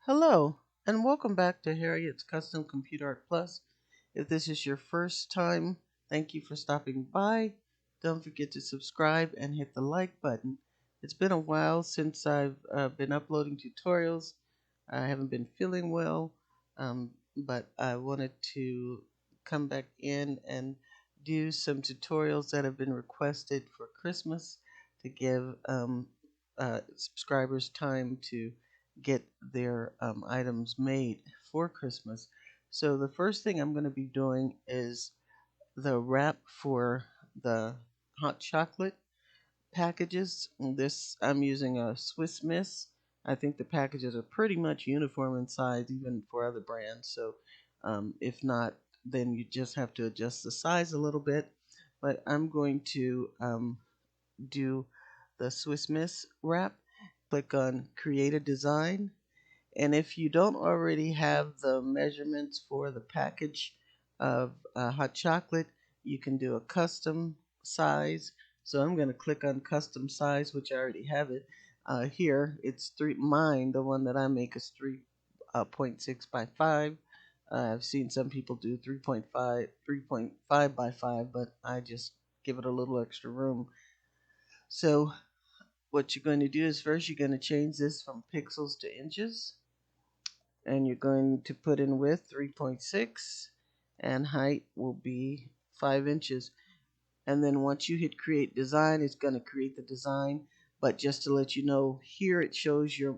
Hello, and welcome back to Harriet's Custom Computer Art Plus. If this is your first time, thank you for stopping by. Don't forget to subscribe and hit the like button. It's been a while since I've been uploading tutorials. I haven't been feeling well, but I wanted to come back in and do some tutorials that have been requested for Christmas to give subscribers time to get their items made for Christmas. So the first thing I'm going to be doing is the wrap for the hot chocolate packages. This I'm using a Swiss Miss. I think the packages are pretty much uniform in size, even for other brands. So if not, then you just have to adjust the size a little bit. But I'm going to do the Swiss Miss wrap. Click on Create a Design, and if you don't already have the measurements for the package of hot chocolate, you can do a custom size. So I'm going to click on custom size, which I already have it. Here, it's mine, the one that I make is 3.6 by 5. I've seen some people do 3.5 by 5, but I just give it a little extra room. So what you're going to do is first you're going to change this from pixels to inches, and you're going to put in width 3.6 and height will be 5 inches. And then once you hit create design, it's going to create the design. But just to let you know, here it shows your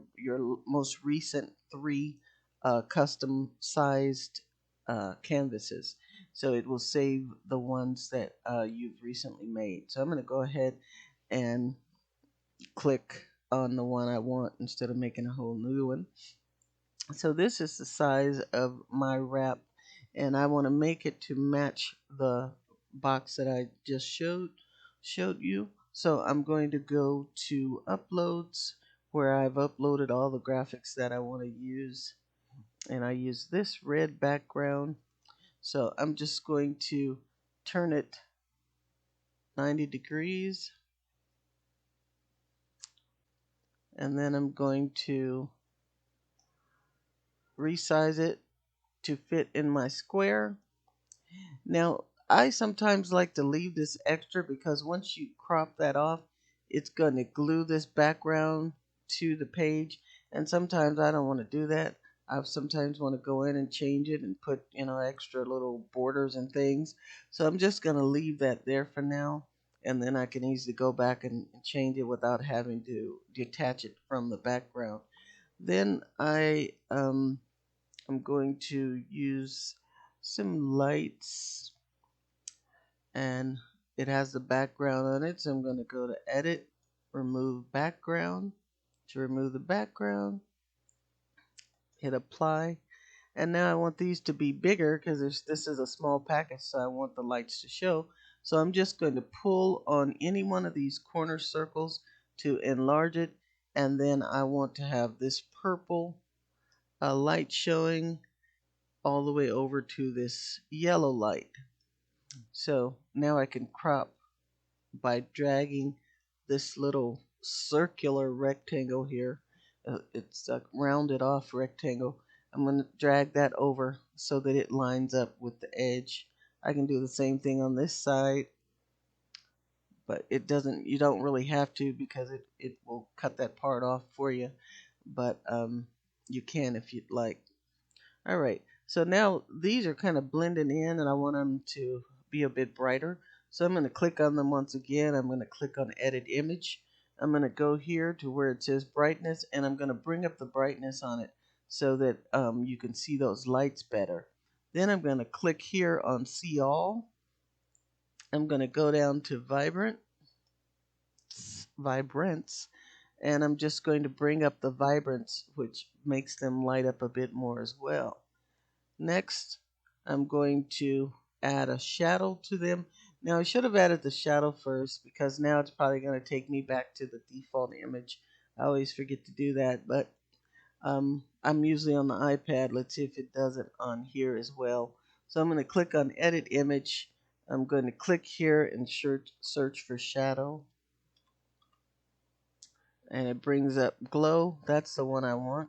most recent three custom sized canvases. So it will save the ones that you've recently made. So I'm going to go ahead and click on the one I want instead of making a whole new one. So this is the size of my wrap, and I want to make it to match the box that I just showed you. So I'm going to go to uploads, where I've uploaded all the graphics that I want to use, and I use this red background. So I'm just going to turn it 90 degrees, and then I'm going to resize it to fit in my square. Now, I sometimes like to leave this extra because once you crop that off, it's going to glue this background to the page. And sometimes I don't want to do that. I sometimes want to go in and change it and put, extra little borders and things. So I'm just going to leave that there for now. And then I can easily go back and change it without having to detach it from the background. Then I'm going to use some lights, and it has the background on it. So I'm going to go to edit, remove background. To remove the background, hit apply. And now I want these to be bigger because this is a small package, so I want the lights to show. So I'm just going to pull on any one of these corner circles to enlarge it. And then I want to have this purple light showing all the way over to this yellow light. So now I can crop by dragging this little circular rectangle here. It's a rounded off rectangle. I'm going to drag that over so that it lines up with the edge. I can do the same thing on this side, but you don't really have to because it will cut that part off for you. But you can if you'd like. All right, so now these are kind of blending in, and I want them to be a bit brighter. So I'm going to click on them once again. I'm going to click on Edit Image. I'm going to go here to where it says Brightness, and I'm going to bring up the brightness on it so that you can see those lights better. Then I'm going to click here on See All. I'm going to go down to Vibrance, and I'm just going to bring up the vibrance, which makes them light up a bit more as well. Next, I'm going to add a shadow to them. Now, I should have added the shadow first because now it's probably going to take me back to the default image. I always forget to do that, but I'm usually on the iPad. Let's see if it does it on here as well. So I'm going to click on Edit Image. I'm going to click here and search for shadow. And it brings up Glow. That's the one I want.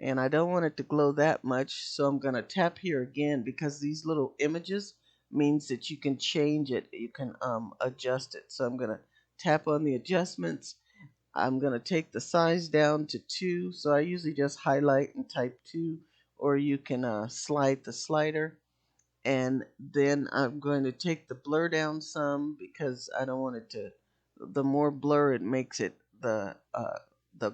and I don't want it to glow that much, so I'm going to tap here again because these little images means that you can change it, you can adjust it. So I'm going to tap on the adjustments. I'm going to take the size down to 2, so I usually just highlight and type 2, or you can slide the slider. And then I'm going to take the blur down some because I don't want it to, the more blur it makes it the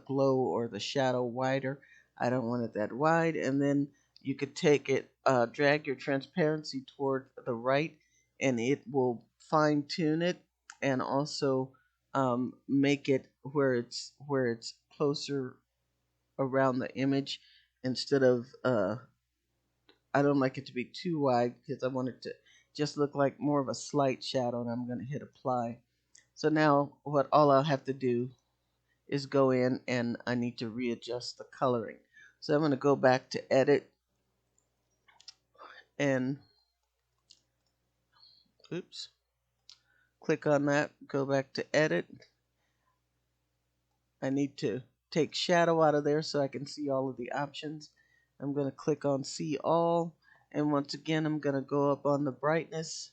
glow or the shadow wider. I don't want it that wide. And then you could take it, drag your transparency toward the right, and it will fine tune it, and also make it where it's closer around the image instead of I don't like it to be too wide because I want it to just look like more of a slight shadow, and I'm going to hit apply. So now what all I'll have to do is go in and I need to readjust the coloring. So I'm going to go back to edit and oops, click on that, go back to edit. I need to take shadow out of there so I can see all of the options. I'm going to click on see all, and once again I'm going to go up on the brightness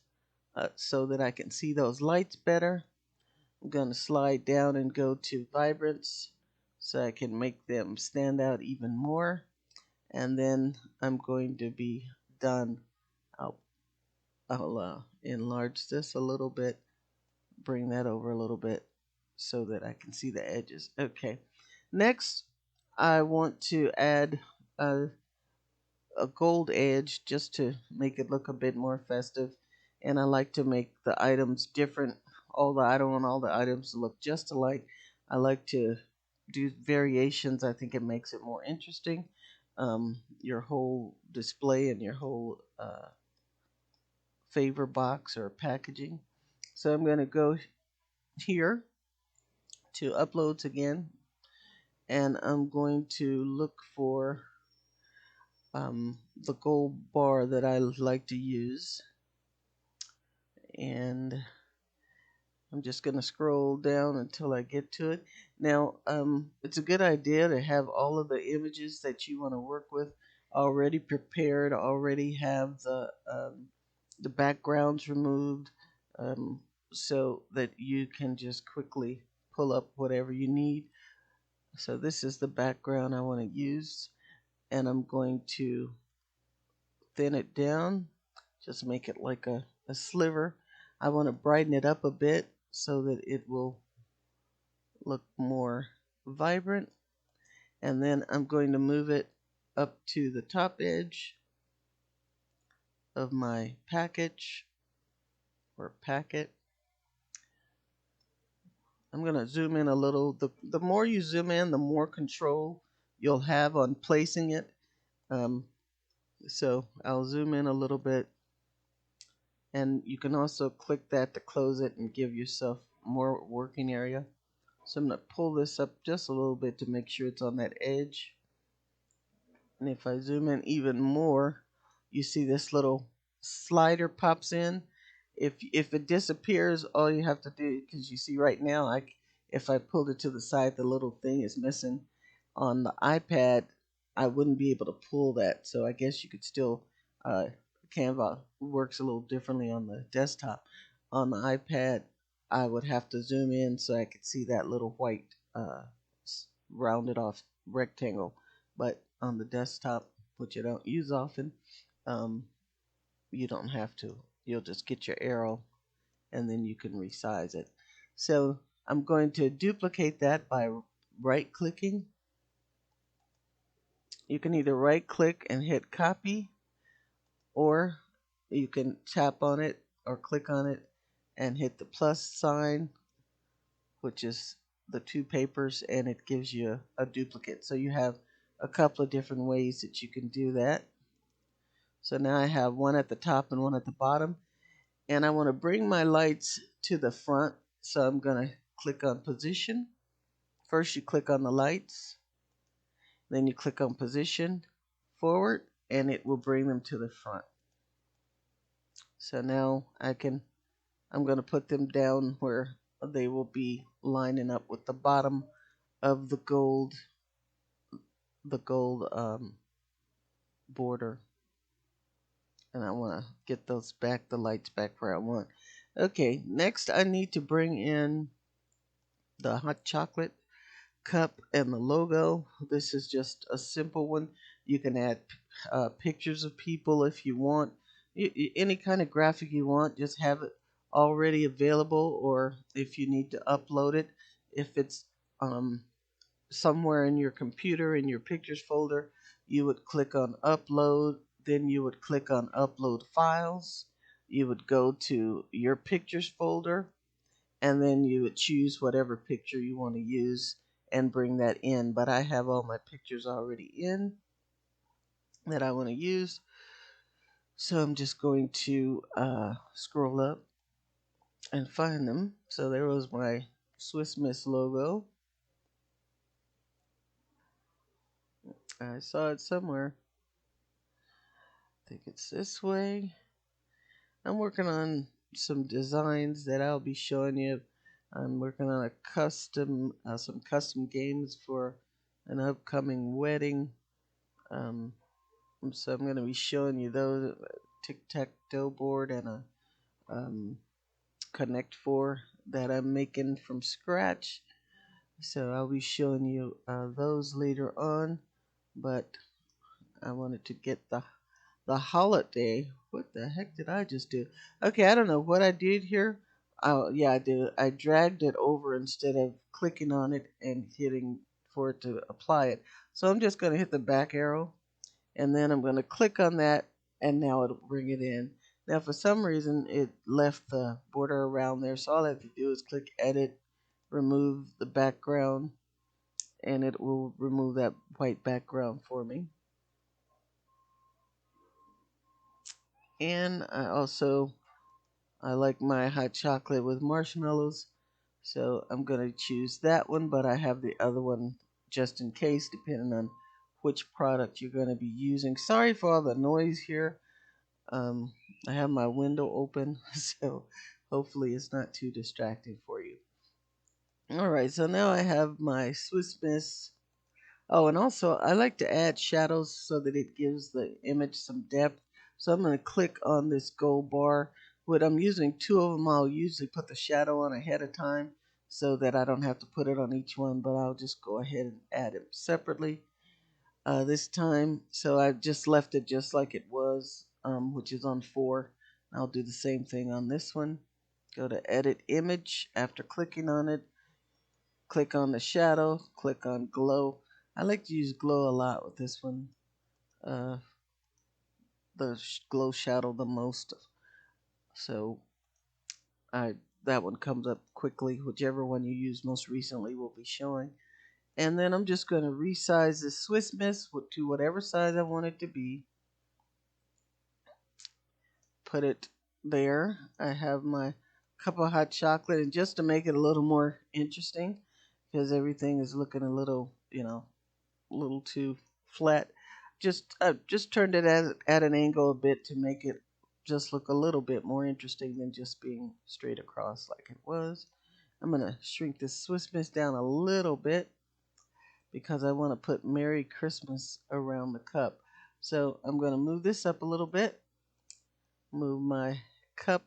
so that I can see those lights better. I'm going to slide down and go to vibrance so I can make them stand out even more. And then I'm going to be done. I'll, I'll enlarge this a little bit, bring that over a little bit so that I can see the edges. Okay. Next, I want to add a, a gold edge just to make it look a bit more festive. And I like to make the items different. I don't want all the items to look just alike. I like to do variations. I think it makes it more interesting. Your whole display and your whole favor box or packaging. So I'm going to go here to uploads again, and I'm going to look for the gold bar that I like to use, and I'm just going to scroll down until I get to it. Now, it's a good idea to have all of the images that you want to work with already prepared, already have the backgrounds removed, um, so that you can just quickly pull up whatever you need. So this is the background I want to use, and I'm going to thin it down, just make it like a sliver. I want to brighten it up a bit so that it will look more vibrant. And then I'm going to move it up to the top edge of my package or packet. I'm going to zoom in a little. The more you zoom in, the more control you'll have on placing it. Um, so I'll zoom in a little bit, and you can also click that to close it and give yourself more working area. So I'm going to pull this up just a little bit to make sure it's on that edge. And if I zoom in even more, you see this little slider pops in. If it disappears, all you have to do, because you see right now, if I pulled it to the side, the little thing is missing. On the iPad, I wouldn't be able to pull that. So I guess you could still, Canva works a little differently on the desktop. On the iPad, I would have to zoom in so I could see that little white rounded off rectangle. But on the desktop, which I don't use often, um, you don't have to. You'll just get your arrow and then you can resize it. So I'm going to duplicate that by right clicking. You can either right click and hit copy, or you can tap on it or click on it and hit the plus sign, which is the two papers, and it gives you a duplicate. So you have a couple of different ways that you can do that. So now I have one at the top and one at the bottom, and I want to bring my lights to the front. So I'm going to click on position. First you click on the lights, then you click on position forward, and it will bring them to the front. So now I'm going to put them down where they will be lining up with the bottom of the gold the gold border, and I want to get those back, the lights back where I want. Okay, next I need to bring in the hot chocolate cup and the logo. This is just a simple one. You can add pictures of people if you want. Any kind of graphic you want, just have it already available, or if you need to upload it, if it's um, somewhere in your computer in your pictures folder, you would click on upload, then you would click on upload files. You would go to your pictures folder, and then you would choose whatever picture you want to use and bring that in. But I have all my pictures already in that I want to use. So I'm just going to scroll up and find them. So there was my Swiss Miss logo. I saw it somewhere. I think it's this way. I'm working on some designs that I'll be showing you. I'm working on some custom games for an upcoming wedding. Um, so I'm going to be showing you those tic tac toe board and a um, Connect Four that I'm making from scratch. So I'll be showing you those later on. But I wanted to get the holiday. What the heck did I just do? Okay, I don't know what I did here. Oh, yeah, I did. I dragged it over instead of clicking on it and hitting for it to apply it. So I'm just going to hit the back arrow, and then I'm going to click on that, and now it'll bring it in. Now, for some reason, it left the border around there, so all I have to do is click Edit, remove the background, and it will remove that white background for me. And I like my hot chocolate with marshmallows, so I'm going to choose that one, but I have the other one just in case, depending on which product you're going to be using. Sorry for all the noise here. Um, I have my window open, so hopefully it's not too distracting for you. All right, so now I have my Swiss Miss. Oh, and also I like to add shadows so that it gives the image some depth. So I'm going to click on this gold bar. When I'm using two of them, I'll usually put the shadow on ahead of time so that I don't have to put it on each one, but I'll just go ahead and add it separately this time. So I just left it just like it was, which is on 4. I'll do the same thing on this one. Go to edit image. After clicking on it, click on the shadow, click on glow. I like to use glow a lot with this one. Uh, the glow shadow the most. So I that one comes up quickly. Whichever one you use most recently will be showing. And then I'm just going to resize the Swiss Miss to whatever size I want it to be. Put it there. I have my cup of hot chocolate, and just to make it a little more interesting, because everything is looking a little, a little too flat. Just turned it at an angle a bit to make it just look a little bit more interesting than just being straight across like it was. I'm gonna shrink this Swiss Miss down a little bit because I want to put Merry Christmas around the cup. So I'm gonna move this up a little bit. Move my cup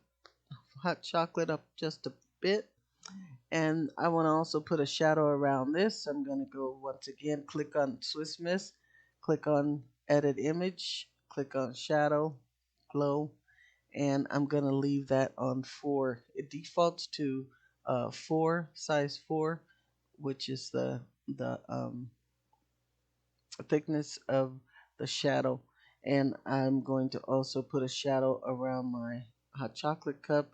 of hot chocolate up just a bit. And I want to also put a shadow around this. I'm going to go once again, click on Swiss Miss, click on Edit Image, click on Shadow, Glow, and I'm going to leave that on 4. It defaults to 4, size 4, which is the thickness of the shadow. And I'm going to also put a shadow around my hot chocolate cup,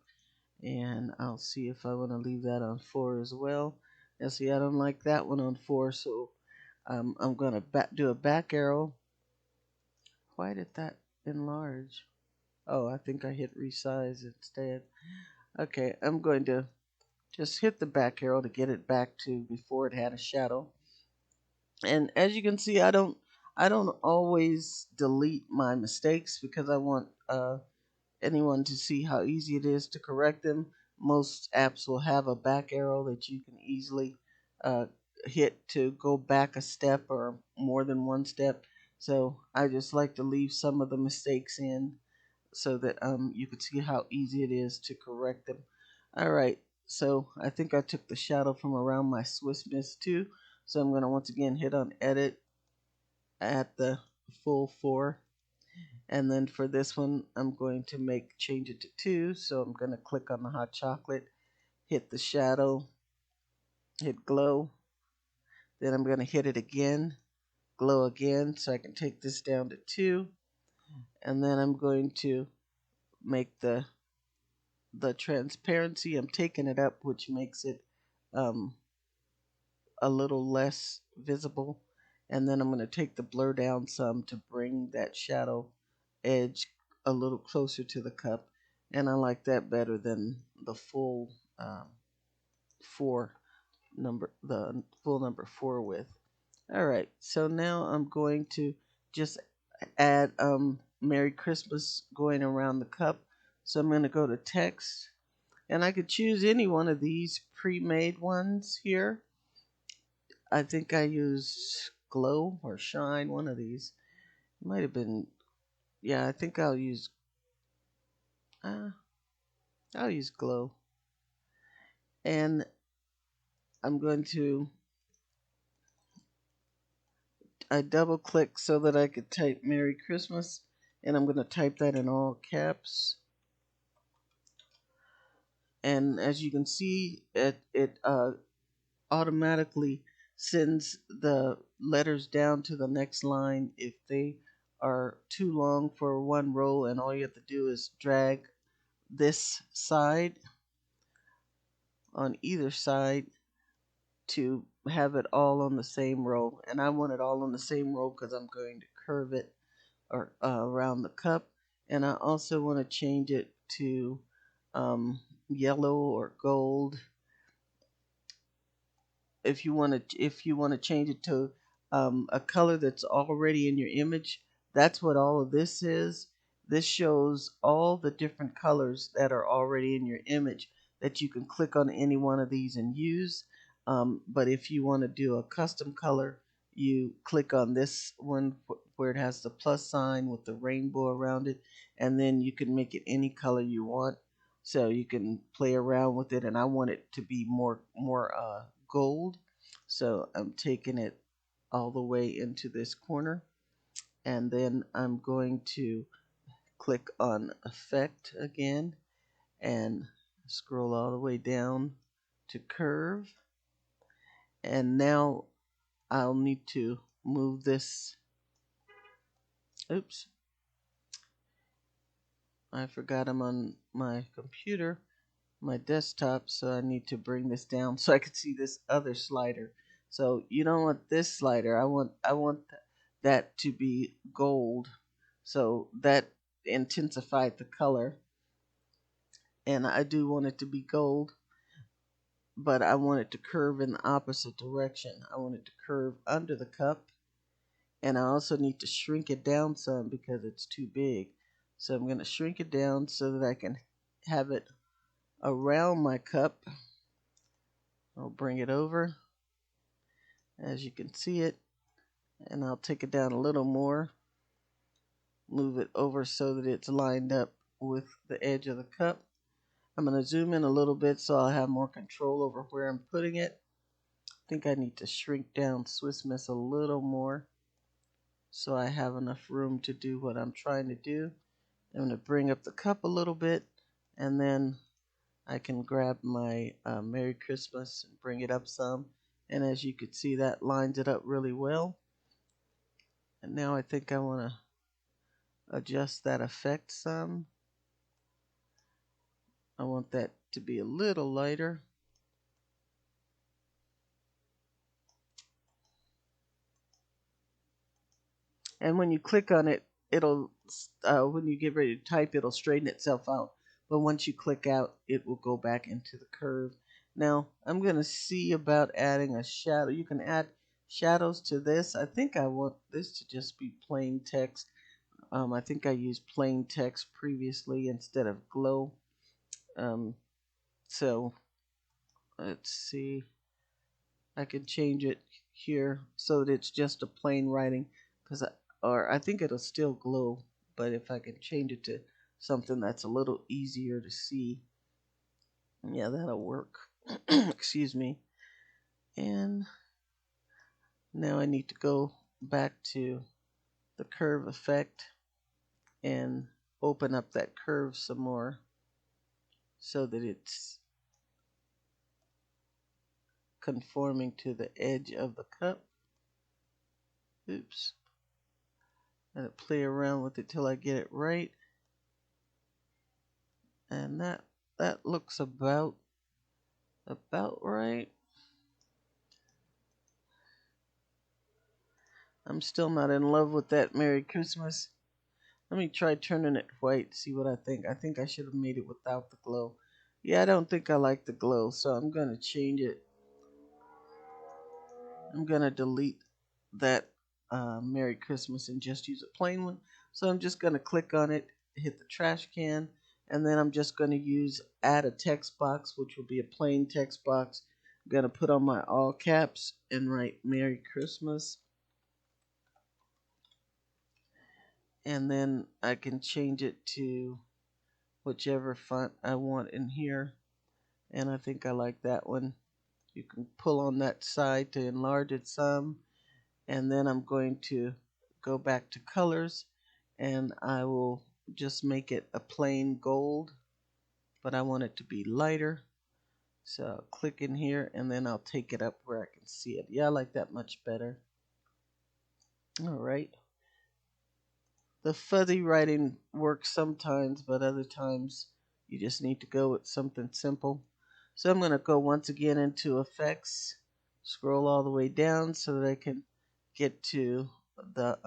and I'll see if I want to leave that on 4 as well. Now see, I don't like that one on 4, so I'm going to do a back arrow. Why did that enlarge? Oh, I think I hit resize instead. Okay, I'm going to just hit the back arrow to get it back to before it had a shadow. And as you can see, I don't always delete my mistakes because I want anyone to see how easy it is to correct them. Most apps will have a back arrow that you can easily uh, hit to go back a step or more than one step. So I just like to leave some of the mistakes in so that you can see how easy it is to correct them. All right, so I think I took the shadow from around my Swiss Miss too. So I'm going to once again hit on edit at the full 4. And then for this one, I'm going to change it to 2. So I'm going to click on the hot chocolate, hit the shadow, hit glow. Then I'm going to hit it again, glow again, so I can take this down to 2. And then I'm going to make the transparency. I'm taking it up, which makes it um, a little less visible. And then I'm going to take the blur down some to bring that shadow edge a little closer to the cup. And I like that better than the full 4 the full number 4 width. All right, so now I'm going to just add Merry Christmas going around the cup. So I'm going to go to text, and I could choose any one of these pre-made ones here. I think I used Glow or Shine, one of these. It might have been, yeah, I think uh, I'll use Glow. And I'm going to, I double click so that I could type Merry Christmas, and I'm going to type that in all caps. And as you can see, it automatically sends the letters down to the next line if they are too long for one row, and all you have to do is drag this side on either side to have it all on the same row. And I want it all on the same row because I'm going to curve it or around the cup. And I also want to change it to yellow or gold. If you want to change it to a color that's already in your image, that's what all of this is. This shows all the different colors that are already in your image that you can click on any one of these and use. But if you want to do a custom color, you click on this one where it has the plus sign with the rainbow around it, and then you can make it any color you want. So you can play around with it, and I want it to be more gold. So I'm taking it all the way into this corner, and then I'm going to click on effect again and scroll all the way down to curve. And now I'll need to move this. Oops, I forgot I'm on my computer, my desktop, so I need to bring this down so I can see this other slider. So you don't want this slider. I want that to be gold. So that intensified the color, and I do want it to be gold, but I want it to curve in the opposite direction. I want it to curve under the cup, and I also need to shrink it down some because it's too big. So I'm going to shrink it down so that I can have it around my cup. I'll bring it over as you can see it, and I'll take it down a little more, move it over so that it's lined up with the edge of the cup. I'm going to zoom in a little bit so I'll have more control over where I'm putting it. I think I need to shrink down Swiss Miss a little more so I have enough room to do what I'm trying to do. I'm going to bring up the cup a little bit, and then I can grab my Merry Christmas and bring it up some. And as you can see, that lines it up really well. And now I think I want to adjust that effect some. I want that to be a little lighter. And when you click on it, it'll when you get ready to type, it'll straighten itself out. But once you click out, it will go back into the curve. Now I'm going to see about adding a shadow. You can add shadows to this. I think I want this to just be plain text. I think I used plain text previously instead of glow. Um, so let's see. I can change it here so that it's just a plain writing, because or I think it'll still glow, but if I can change it to something that's a little easier to see, yeah, that'll work. Excuse me. And now I need to go back to the curve effect and open up that curve some more so that it's conforming to the edge of the cup. Oops. And play around with it till I get it right. And that looks about right. I'm still not in love with that Merry Christmas. Let me try turning it white, see what I think. I think I should have made it without the glow. Yeah, I don't think I like the glow, so I'm going to change it. I'm going to delete that Merry Christmas and just use a plain one. So I'm just going to click on it, hit the trash can, and then I'm just going to use add a text box, which will be a plain text box. I'm going to put on my all caps and write Merry Christmas. And then I can change it to whichever font I want in here. And I think I like that one. You can pull on that side to enlarge it some. And then I'm going to go back to colors and I will just make it a plain gold, but I want it to be lighter. So I'll click in here and then I'll take it up where I can see it. Yeah, I like that much better. All right. The fuzzy writing works sometimes, but other times you just need to go with something simple. So I'm going to go once again into effects, scroll all the way down so that I can get to the,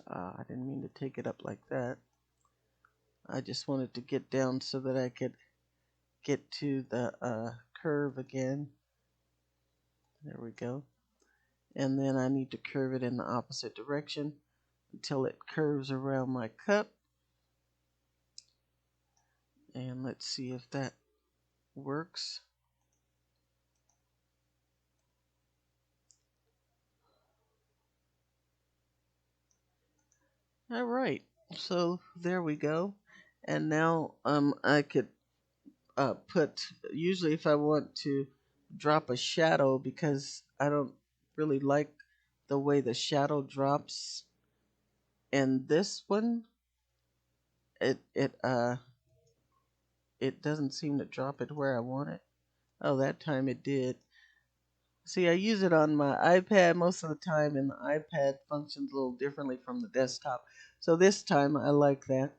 I didn't mean to take it up like that. I just wanted to get down so that I could get to the curve again. There we go. And then I need to curve it in the opposite direction until it curves around my cup. And let's see if that works. All right, so there we go. And now I could put, usually if I want to drop a shadow, because I don't really like the way the shadow drops in this one, it it uh it doesn't seem to drop it where I want it. Oh, that time it did. See, I use it on my iPad most of the time, and the iPad functions a little differently from the desktop. So this time I like that,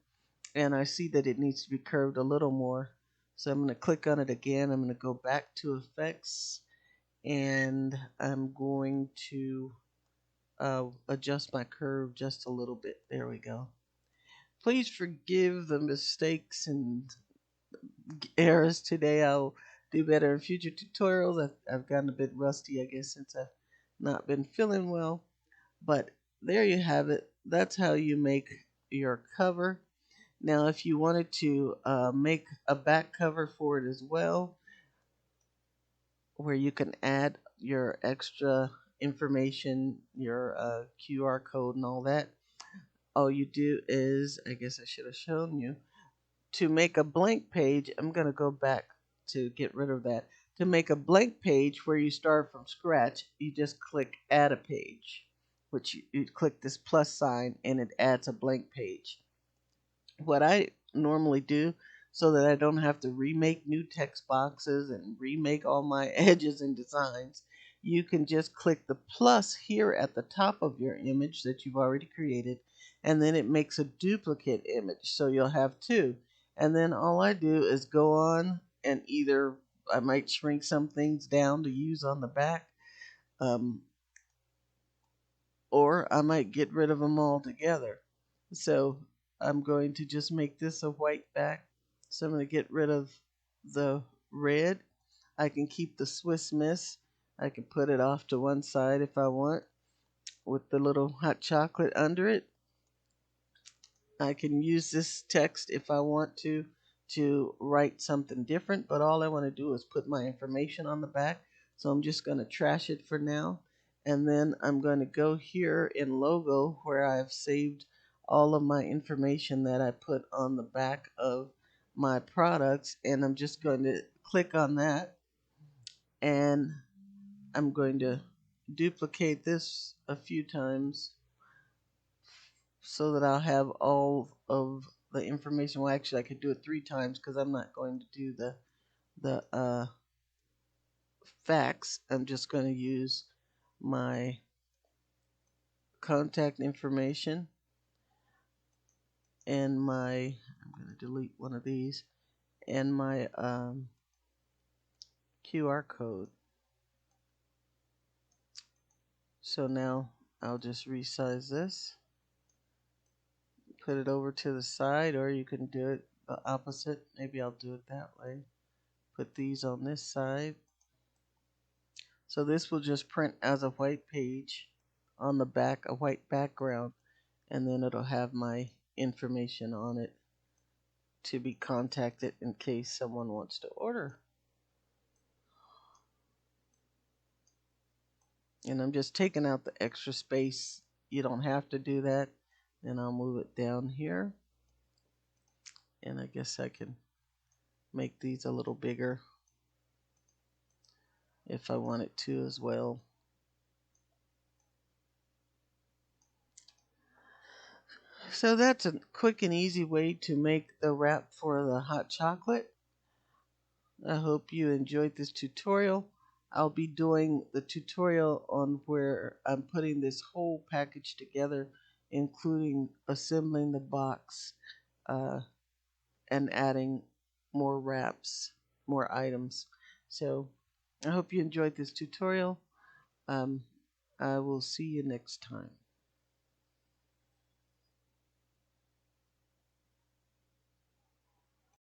and I see that it needs to be curved a little more. So I'm going to click on it again. I'm going to go back to effects, and I'm going to adjust my curve just a little bit. There we go. Please forgive the mistakes and errors today. I'll do better in future tutorials. I've gotten a bit rusty, I guess, since I've not been feeling well. But there you have it. That's how you make your cover. Now, if you wanted to make a back cover for it as well, where you can add your extra information, your QR code, and all that, all you do is, I guess I should have shown you, to make a blank page. I'm going to go back to get rid of that. To make a blank page where you start from scratch, you just click add a page, which you click this plus sign and it adds a blank page. What I normally do, so that I don't have to remake new text boxes and remake all my edges and designs, you can just click the plus here at the top of your image that you've already created, and then it makes a duplicate image. So you'll have two. And then all I do is go on and either I might shrink some things down to use on the back, um, or I might get rid of them altogether. So I'm going to just make this a white back. So I'm going to get rid of the red. I can keep the Swiss Miss. I can put it off to one side if I want with the little hot chocolate under it. I can use this text if I want to write something different, but all I want to do is put my information on the back. So I'm just going to trash it for now. And then I'm going to go here in logo where I've saved all of my information that I put on the back of my products. And I'm just going to click on that, and I'm going to duplicate this a few times so that I'll have all of the information. Well, actually, I could do it 3 times because I'm not going to do the facts. I'm just going to use my contact information and my, I'm going to delete one of these, and my QR code. So now I'll just resize this, put it over to the side, or you can do it the opposite. Maybe I'll do it that way. Put these on this side. So this will just print as a white page on the back, a white background, and then it'll have my information on it to be contacted in case someone wants to order. And I'm just taking out the extra space. You don't have to do that. And I'll move it down here. And I guess I can make these a little bigger if I wanted to as well. So that's a quick and easy way to make the wrap for the hot chocolate. I hope you enjoyed this tutorial. I'll be doing the tutorial on where I'm putting this whole package together, including assembling the box and adding more wraps, more items. So I hope you enjoyed this tutorial. Um, I will see you next time.